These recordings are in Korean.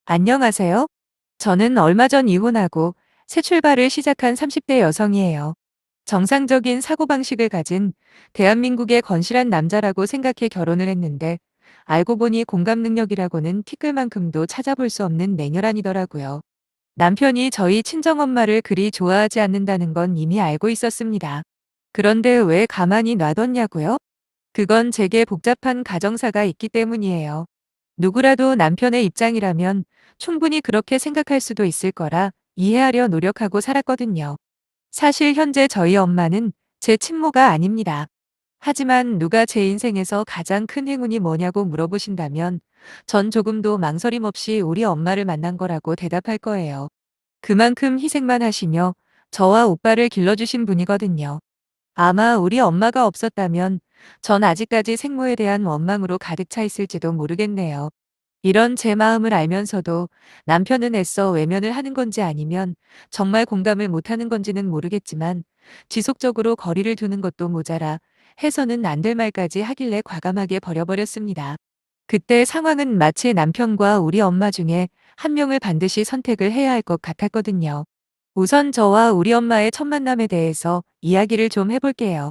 안녕하세요. 저는 얼마 전 이혼하고 새 출발을 시작한 30대 여성이에요. 정상적인 사고방식을 가진 대한민국의 건실한 남자라고 생각해 결혼을 했는데 알고 보니 공감 능력이라고는 티끌만큼도 찾아볼 수 없는 냉혈한이더라고요. 남편이 저희 친정엄마를 그리 좋아하지 않는다는 건 이미 알고 있었습니다. 그런데 왜 가만히 놔뒀냐고요? 그건 제게 복잡한 가정사가 있기 때문이에요. 누구라도 남편의 입장이라면 충분히 그렇게 생각할 수도 있을 거라 이해하려 노력하고 살았거든요. 사실 현재 저희 엄마는 제 친모가 아닙니다. 하지만 누가 제 인생에서 가장 큰 행운이 뭐냐고 물어보신다면 전 조금도 망설임 없이 우리 엄마를 만난 거라고 대답할 거예요. 그만큼 희생만 하시며 저와 오빠를 길러주신 분이거든요. 아마 우리 엄마가 없었다면 전 아직까지 생모에 대한 원망으로 가득 차 있을지도 모르겠네요. 이런 제 마음을 알면서도 남편은 애써 외면을 하는 건지 아니면 정말 공감을 못하는 건지는 모르겠지만 지속적으로 거리를 두는 것도 모자라 해서는 안 될 말까지 하길래 과감하게 버려버렸습니다. 그때 상황은 마치 남편과 우리 엄마 중에 한 명을 반드시 선택을 해야 할 것 같았거든요. 우선 저와 우리 엄마의 첫 만남에 대해서 이야기를 좀 해볼게요.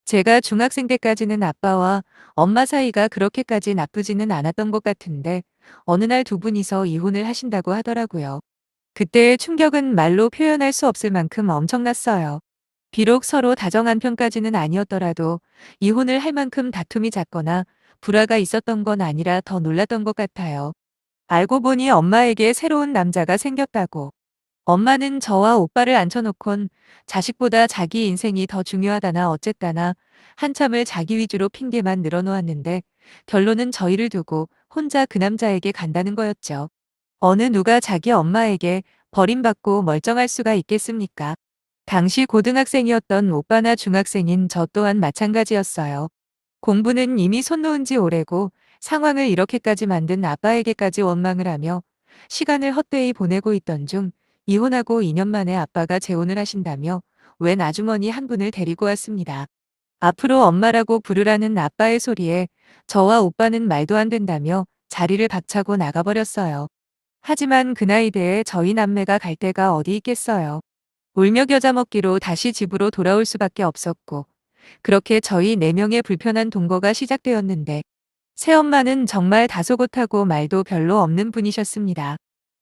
제가 중학생 때까지는 아빠와 엄마 사이가 그렇게까지 나쁘지는 않았던 것 같은데 어느 날 두 분이서 이혼을 하신다고 하더라고요. 그때의 충격은 말로 표현할 수 없을 만큼 엄청났어요. 비록 서로 다정한 편까지는 아니었더라도 이혼을 할 만큼 다툼이 잦거나 불화가 있었던 건 아니라 더 놀랐던 것 같아요. 알고 보니 엄마에게 새로운 남자가 생겼다고. 엄마는 저와 오빠를 앉혀놓곤 자식보다 자기 인생이 더 중요하다나 어쨌다나 한참을 자기 위주로 핑계만 늘어놓았는데 결론은 저희를 두고 혼자 그 남자에게 간다는 거였죠. 어느 누가 자기 엄마에게 버림받고 멀쩡할 수가 있겠습니까? 당시 고등학생이었던 오빠나 중학생인 저 또한 마찬가지였어요. 공부는 이미 손 놓은 지 오래고 상황을 이렇게까지 만든 아빠에게까지 원망을 하며 시간을 헛되이 보내고 있던 중 이혼하고 2년 만에 아빠가 재혼을 하신다며 웬 아주머니 한 분을 데리고 왔습니다. 앞으로 엄마라고 부르라는 아빠의 소리에 저와 오빠는 말도 안 된다며 자리를 박차고 나가버렸어요. 하지만 그 나이대에 저희 남매가 갈 데가 어디 있겠어요. 울며 겨자 먹기로 다시 집으로 돌아올 수밖에 없었고 그렇게 저희 4명의 불편한 동거가 시작되었는데 새엄마는 정말 다소곳하고 말도 별로 없는 분이셨습니다.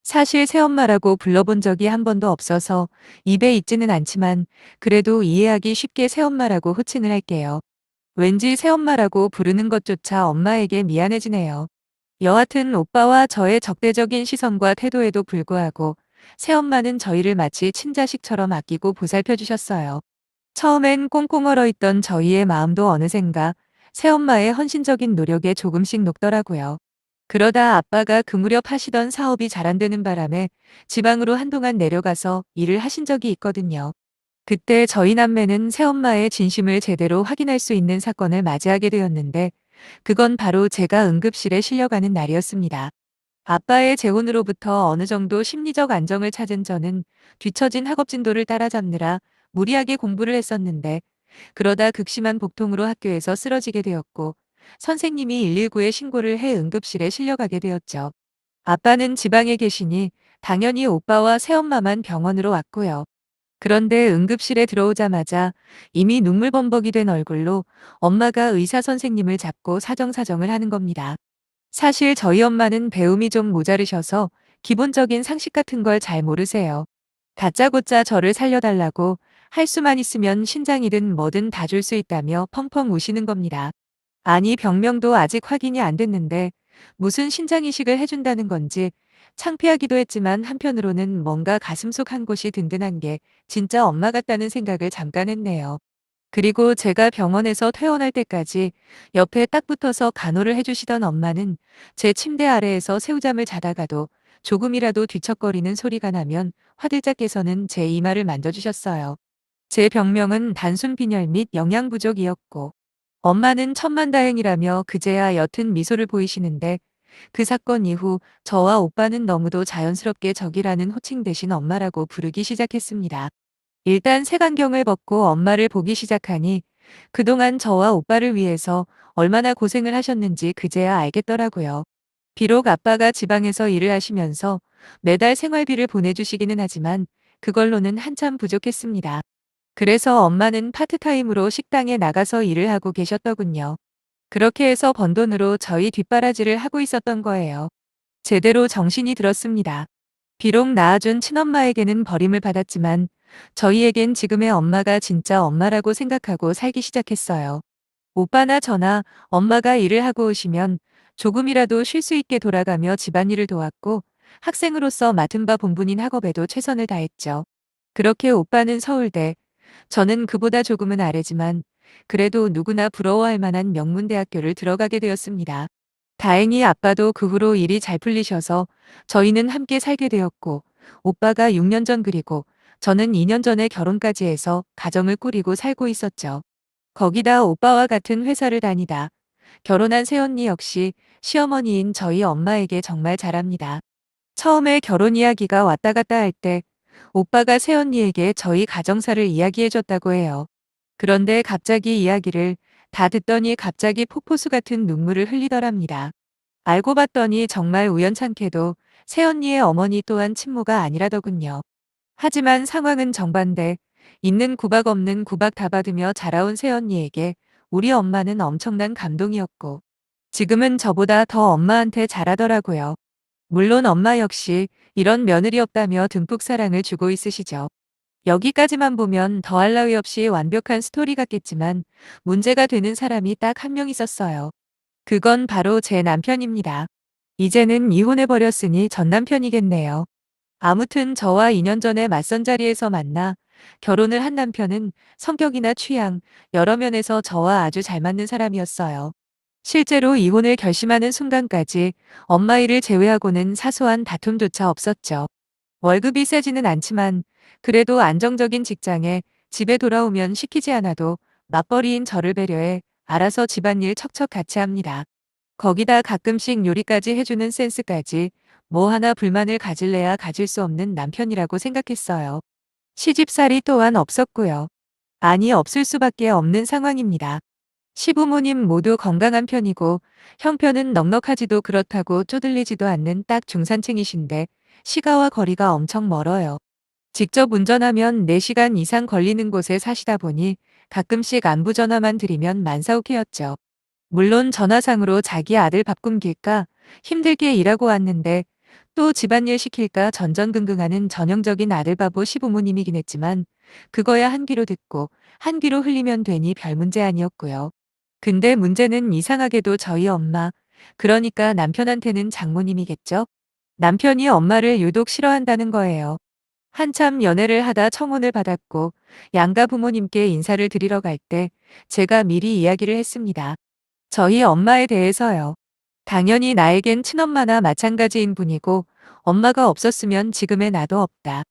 사실 새엄마라고 불러본 적이 한 번도 없어서 입에 있지는 않지만 그래도 이해하기 쉽게 새엄마라고 호칭을 할게요. 왠지 새엄마라고 부르는 것조차 엄마에게 미안해지네요. 여하튼 오빠와 저의 적대적인 시선과 태도에도 불구하고 새엄마는 저희를 마치 친자식처럼 아끼고 보살펴 주셨어요. 처음엔 꽁꽁 얼어있던 저희의 마음도 어느샌가 새엄마의 헌신적인 노력에 조금씩 녹더라고요. 그러다 아빠가 그 무렵 하시던 사업이 잘 안 되는 바람에 지방으로 한동안 내려가서 일을 하신 적이 있거든요. 그때 저희 남매는 새엄마의 진심을 제대로 확인할 수 있는 사건을 맞이하게 되었는데 그건 바로 제가 응급실에 실려가는 날이었습니다. 아빠의 재혼으로부터 어느 정도 심리적 안정을 찾은 저는 뒤처진 학업 진도를 따라잡느라 무리하게 공부를 했었는데 그러다 극심한 복통으로 학교에서 쓰러지게 되었고 선생님이 119에 신고를 해 응급실에 실려가게 되었죠. 아빠는 지방에 계시니 당연히 오빠와 새엄마만 병원으로 왔고요. 그런데 응급실에 들어오자마자 이미 눈물범벅이 된 얼굴로 엄마가 의사 선생님을 잡고 사정사정을 하는 겁니다. 사실 저희 엄마는 배움이 좀 모자르셔서 기본적인 상식 같은 걸 잘 모르세요. 다짜고짜 저를 살려달라고 할 수만 있으면 신장이든 뭐든 다 줄 수 있다며 펑펑 우시는 겁니다. 아니 병명도 아직 확인이 안 됐는데 무슨 신장 이식을 해준다는 건지 창피하기도 했지만 한편으로는 뭔가 가슴속 한 곳이 든든한 게 진짜 엄마 같다는 생각을 잠깐 했네요. 그리고 제가 병원에서 퇴원할 때까지 옆에 딱 붙어서 간호를 해주시던 엄마는 제 침대 아래에서 새우잠을 자다가도 조금이라도 뒤척거리는 소리가 나면 화들짝 깨서는 제 이마를 만져주셨어요. 제 병명은 단순 빈혈 및 영양 부족이었고 엄마는 천만다행이라며 그제야 옅은 미소를 보이시는데 그 사건 이후 저와 오빠는 너무도 자연스럽게 적이라는 호칭 대신 엄마라고 부르기 시작했습니다. 일단 색안경을 벗고 엄마를 보기 시작하니 그동안 저와 오빠를 위해서 얼마나 고생을 하셨는지 그제야 알겠더라고요. 비록 아빠가 지방에서 일을 하시면서 매달 생활비를 보내주시기는 하지만 그걸로는 한참 부족했습니다. 그래서 엄마는 파트타임으로 식당에 나가서 일을 하고 계셨더군요. 그렇게 해서 번 돈으로 저희 뒷바라지를 하고 있었던 거예요. 제대로 정신이 들었습니다. 비록 낳아준 친엄마에게는 버림을 받았지만 저희에겐 지금의 엄마가 진짜 엄마라고 생각하고 살기 시작했어요. 오빠나 저나 엄마가 일을 하고 오시면 조금이라도 쉴 수 있게 돌아가며 집안일을 도왔고 학생으로서 맡은 바 본분인 학업에도 최선을 다했죠. 그렇게 오빠는 서울대, 저는 그보다 조금은 아래지만 그래도 누구나 부러워할 만한 명문대학교를 들어가게 되었습니다. 다행히 아빠도 그 후로 일이 잘 풀리셔서 저희는 함께 살게 되었고 오빠가 6년 전 그리고 저는 2년 전에 결혼까지 해서 가정을 꾸리고 살고 있었죠. 거기다 오빠와 같은 회사를 다니다 결혼한 새언니 역시 시어머니인 저희 엄마에게 정말 잘합니다. 처음에 결혼 이야기가 왔다 갔다 할 때 오빠가 새언니에게 저희 가정사를 이야기해줬다고 해요. 그런데 갑자기 이야기를 다 듣더니 갑자기 폭포수 같은 눈물을 흘리더랍니다. 알고 봤더니 정말 우연찮게도 새언니의 어머니 또한 친모가 아니라더군요. 하지만 상황은 정반대. 있는 구박 없는 구박 다 받으며 자라온 새언니에게 우리 엄마는 엄청난 감동이었고 지금은 저보다 더 엄마한테 잘하더라고요. 물론 엄마 역시 이런 며느리 없다며 듬뿍 사랑을 주고 있으시죠. 여기까지만 보면 더할 나위 없이 완벽한 스토리 같겠지만 문제가 되는 사람이 딱 한 명 있었어요. 그건 바로 제 남편입니다. 이제는 이혼해버렸으니 전 남편이겠네요. 아무튼 저와 2년 전에 맞선 자리에서 만나 결혼을 한 남편은 성격이나 취향, 여러 면에서 저와 아주 잘 맞는 사람이었어요. 실제로 이혼을 결심하는 순간까지 엄마 일을 제외하고는 사소한 다툼조차 없었죠. 월급이 세지는 않지만 그래도 안정적인 직장에 집에 돌아오면 시키지 않아도 맞벌이인 저를 배려해 알아서 집안일 척척 같이 합니다. 거기다 가끔씩 요리까지 해주는 센스까지 뭐 하나 불만을 가질래야 가질 수 없는 남편이라고 생각했어요. 시집살이 또한 없었고요. 아니 없을 수밖에 없는 상황입니다. 시부모님 모두 건강한 편이고 형편은 넉넉하지도 그렇다고 쪼들리지도 않는 딱 중산층이신데 시가와 거리가 엄청 멀어요. 직접 운전하면 4시간 이상 걸리는 곳에 사시다 보니 가끔씩 안부 전화만 드리면 만사오케였죠. 물론 전화상으로 자기 아들 밥 굶길까 힘들게 일하고 왔는데 또 집안일 시킬까 전전긍긍하는 전형적인 아들 바보 시부모님이긴 했지만 그거야 한 귀로 듣고 한 귀로 흘리면 되니 별 문제 아니었고요. 근데 문제는 이상하게도 저희 엄마, 그러니까 남편한테는 장모님이겠죠? 남편이 엄마를 유독 싫어한다는 거예요. 한참 연애를 하다 청혼을 받았고 양가 부모님께 인사를 드리러 갈 때 제가 미리 이야기를 했습니다. 저희 엄마에 대해서요. 당연히 나에겐 친엄마나 마찬가지인 분이고 엄마가 없었으면 지금의 나도 없다.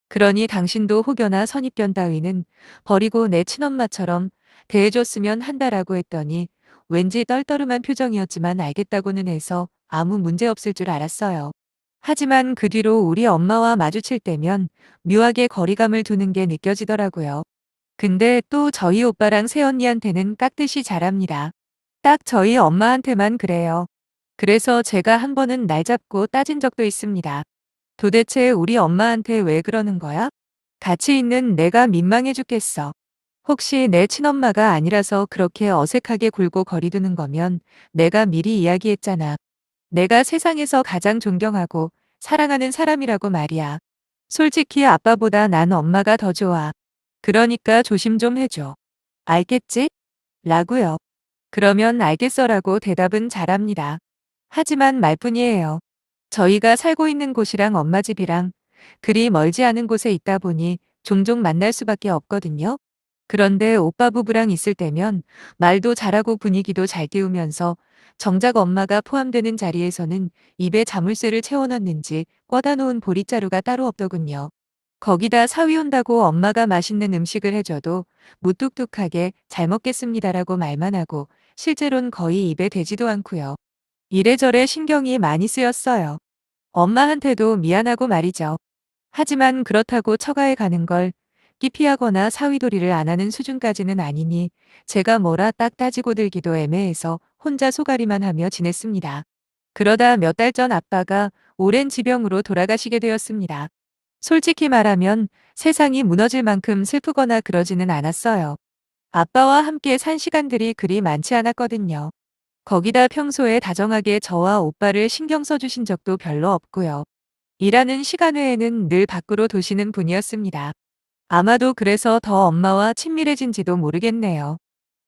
그러니 당신도 혹여나 선입견 따위는 버리고 내 친엄마처럼 대해줬으면 한다라고 했더니 왠지 떨떠름한 표정이었지만 알겠다고는 해서 아무 문제 없을 줄 알았어요. 하지만 그 뒤로 우리 엄마와 마주칠 때면 묘하게 거리감을 두는 게 느껴지더라고요. 근데 또 저희 오빠랑 새언니한테는 깍듯이 잘합니다. 딱 저희 엄마한테만 그래요. 그래서 제가 한 번은 날 잡고 따진 적도 있습니다. 도대체 우리 엄마한테 왜 그러는 거야? 같이 있는 내가 민망해 죽겠어. 혹시 내 친엄마가 아니라서 그렇게 어색하게 굴고 거리두는 거면 내가 미리 이야기했잖아. 내가 세상에서 가장 존경하고 사랑하는 사람이라고 말이야. 솔직히 아빠보다 난 엄마가 더 좋아. 그러니까 조심 좀 해줘. 알겠지? 라고요. 그러면 알겠어라고 대답은 잘합니다. 하지만 말뿐이에요. 저희가 살고 있는 곳이랑 엄마 집이랑 그리 멀지 않은 곳에 있다 보니 종종 만날 수밖에 없거든요. 그런데 오빠 부부랑 있을 때면 말도 잘하고 분위기도 잘 띄우면서 정작 엄마가 포함되는 자리에서는 입에 자물쇠를 채워넣는지 꿔다 놓은 보릿자루가 따로 없더군요. 거기다 사위 온다고 엄마가 맛있는 음식을 해줘도 무뚝뚝하게 잘 먹겠습니다라고 말만 하고 실제론 거의 입에 대지도 않고요. 이래저래 신경이 많이 쓰였어요. 엄마한테도 미안하고 말이죠. 하지만 그렇다고 처가에 가는 걸 기피하거나 사위도리를 안 하는 수준까지는 아니니 제가 뭐라 딱 따지고 들기도 애매해서 혼자 소가리만 하며 지냈습니다. 그러다 몇 달 전 아빠가 오랜 지병으로 돌아가시게 되었습니다. 솔직히 말하면 세상이 무너질 만큼 슬프거나 그러지는 않았어요. 아빠와 함께 산 시간들이 그리 많지 않았거든요. 거기다 평소에 다정하게 저와 오빠를 신경 써주신 적도 별로 없고요. 일하는 시간 외에는 늘 밖으로 도시는 분이었습니다. 아마도 그래서 더 엄마와 친밀해진지도 모르겠네요.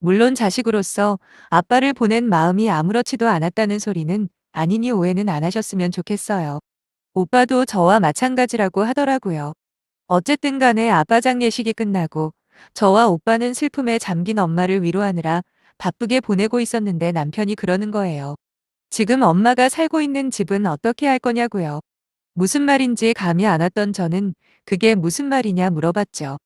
물론 자식으로서 아빠를 보낸 마음이 아무렇지도 않았다는 소리는 아니니 오해는 안 하셨으면 좋겠어요. 오빠도 저와 마찬가지라고 하더라고요. 어쨌든 간에 아빠 장례식이 끝나고 저와 오빠는 슬픔에 잠긴 엄마를 위로하느라 바쁘게 보내고 있었는데 남편이 그러는 거예요. 지금 엄마가 살고 있는 집은 어떻게 할 거냐고요. 무슨 말인지 감이 안 왔던 저는 그게 무슨 말이냐 물어봤죠.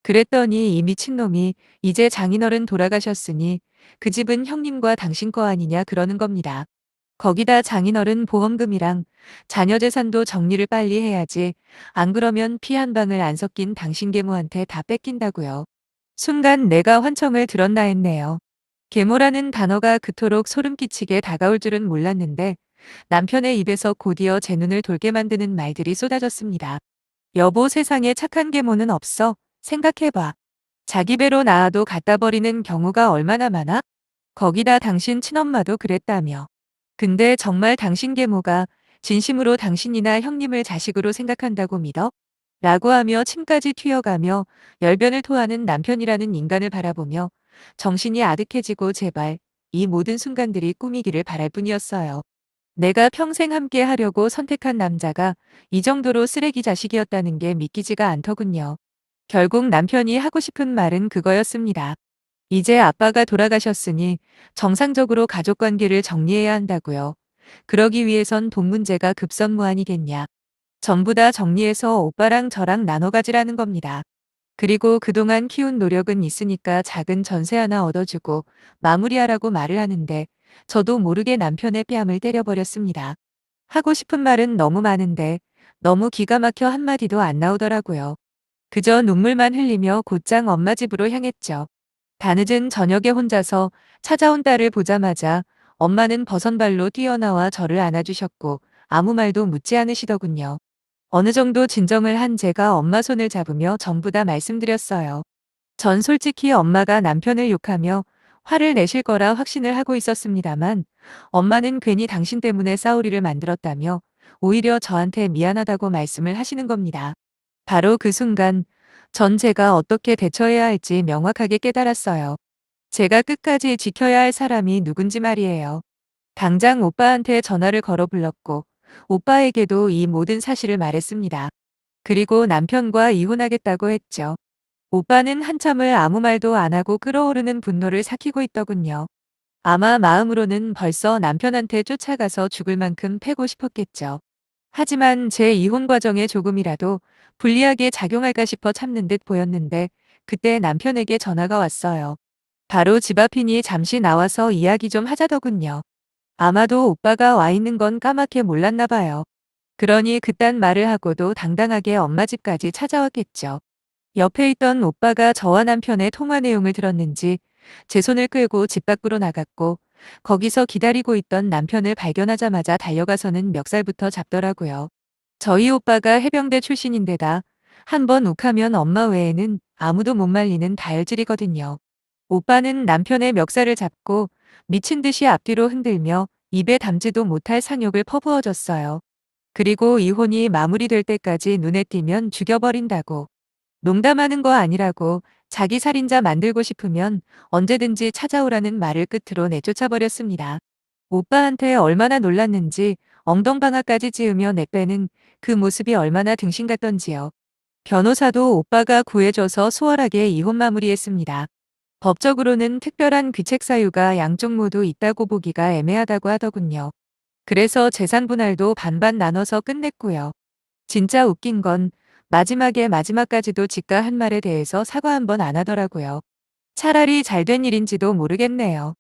그랬더니 이 미친놈이 이제 장인어른 돌아가셨으니 그 집은 형님과 당신 거 아니냐 그러는 겁니다. 거기다 장인어른 보험금이랑 자녀 재산도 정리를 빨리 해야지. 안 그러면 피 한 방울 안 섞인 당신 계모한테 다 뺏긴다고요. 순간 내가 환청을 들었나 했네요. 계모라는 단어가 그토록 소름 끼치게 다가올 줄은 몰랐는데 남편의 입에서 곧이어 제 눈을 돌게 만드는 말들이 쏟아졌습니다. 여보, 세상에 착한 계모는 없어. 생각해봐. 자기 배로 낳아도 갖다 버리는 경우가 얼마나 많아? 거기다 당신 친엄마도 그랬다며. 근데 정말 당신 계모가 진심으로 당신이나 형님을 자식으로 생각한다고 믿어? 라고 하며 침까지 튀어가며 열변을 토하는 남편이라는 인간을 바라보며 정신이 아득해지고 제발 이 모든 순간들이 꿈이기를 바랄 뿐이었어요. 내가 평생 함께 하려고 선택한 남자가 이 정도로 쓰레기 자식이었다는 게 믿기지가 않더군요. 결국 남편이 하고 싶은 말은 그거였습니다. 이제 아빠가 돌아가셨으니 정상적으로 가족 관계를 정리해야 한다고요. 그러기 위해선 돈 문제가 급선무아니겠냐. 전부 다 정리해서 오빠랑 저랑 나눠 가지라는 겁니다. 그리고 그동안 키운 노력은 있으니까 작은 전세 하나 얻어주고 마무리하라고 말을 하는데 저도 모르게 남편의 뺨을 때려버렸습니다. 하고 싶은 말은 너무 많은데 너무 기가 막혀 한마디도 안 나오더라고요. 그저 눈물만 흘리며 곧장 엄마 집으로 향했죠. 다늦은 저녁에 혼자서 찾아온 딸을 보자마자 엄마는 버선발로 뛰어나와 저를 안아주셨고 아무 말도 묻지 않으시더군요. 어느 정도 진정을 한 제가 엄마 손을 잡으며 전부 다 말씀드렸어요. 전 솔직히 엄마가 남편을 욕하며 화를 내실 거라 확신을 하고 있었습니다만 엄마는 괜히 당신 때문에 싸우리를 만들었다며 오히려 저한테 미안하다고 말씀을 하시는 겁니다. 바로 그 순간 전 제가 어떻게 대처해야 할지 명확하게 깨달았어요. 제가 끝까지 지켜야 할 사람이 누군지 말이에요. 당장 오빠한테 전화를 걸어 불렀고 오빠에게도 이 모든 사실을 말했습니다. 그리고 남편과 이혼하겠다고 했죠. 오빠는 한참을 아무 말도 안 하고 끓어오르는 분노를 삭히고 있더군요. 아마 마음으로는 벌써 남편한테 쫓아가서 죽을 만큼 패고 싶었겠죠. 하지만 제 이혼 과정에 조금이라도 불리하게 작용할까 싶어 참는 듯 보였는데 그때 남편에게 전화가 왔어요. 바로 집 앞이니 잠시 나와서 이야기 좀 하자더군요. 아마도 오빠가 와 있는 건 까맣게 몰랐나 봐요. 그러니 그딴 말을 하고도 당당하게 엄마 집까지 찾아왔겠죠. 옆에 있던 오빠가 저와 남편의 통화 내용을 들었는지 제 손을 끌고 집 밖으로 나갔고 거기서 기다리고 있던 남편을 발견하자마자 달려가서는 멱살부터 잡더라고요. 저희 오빠가 해병대 출신인데다 한번 욱하면 엄마 외에는 아무도 못 말리는 다혈질이거든요. 오빠는 남편의 멱살을 잡고 미친 듯이 앞뒤로 흔들며 입에 담지도 못할 상욕을 퍼부어줬어요. 그리고 이혼이 마무리될 때까지 눈에 띄면 죽여버린다고. 농담하는 거 아니라고 자기 살인자 만들고 싶으면 언제든지 찾아오라는 말을 끝으로 내쫓아버렸습니다. 오빠한테 얼마나 놀랐는지 엉덩방아까지 찌으며 내빼는 그 모습이 얼마나 등신 같던지요. 변호사도 오빠가 구해줘서 수월하게 이혼 마무리했습니다. 법적으로는 특별한 귀책 사유가 양쪽 모두 있다고 보기가 애매하다고 하더군요. 그래서 재산 분할도 반반 나눠서 끝냈고요. 진짜 웃긴 건 마지막에 마지막까지도 지가 한 말에 대해서 사과 한 번 안 하더라고요. 차라리 잘된 일인지도 모르겠네요.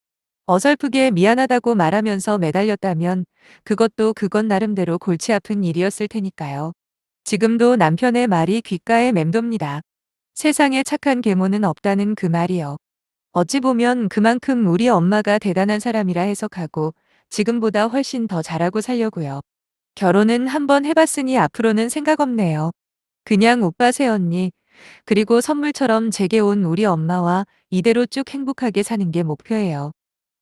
어설프게 미안하다고 말하면서 매달렸다면 그것도 그건 나름대로 골치 아픈 일이었을 테니까요. 지금도 남편의 말이 귓가에 맴돕니다. 세상에 착한 계모는 없다는 그 말이요. 어찌 보면 그만큼 우리 엄마가 대단한 사람이라 해석하고 지금보다 훨씬 더 잘하고 살려고요. 결혼은 한번 해봤으니 앞으로는 생각 없네요. 그냥 오빠 새언니, 그리고 선물처럼 제게 온 우리 엄마와 이대로 쭉 행복하게 사는 게 목표예요.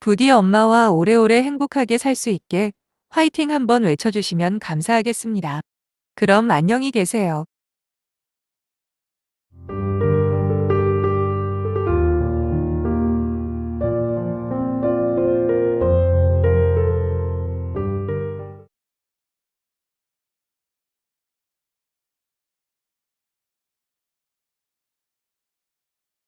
부디 엄마와 오래오래 행복하게 살 수 있게 화이팅 한번 외쳐주시면 감사하겠습니다. 그럼 안녕히 계세요.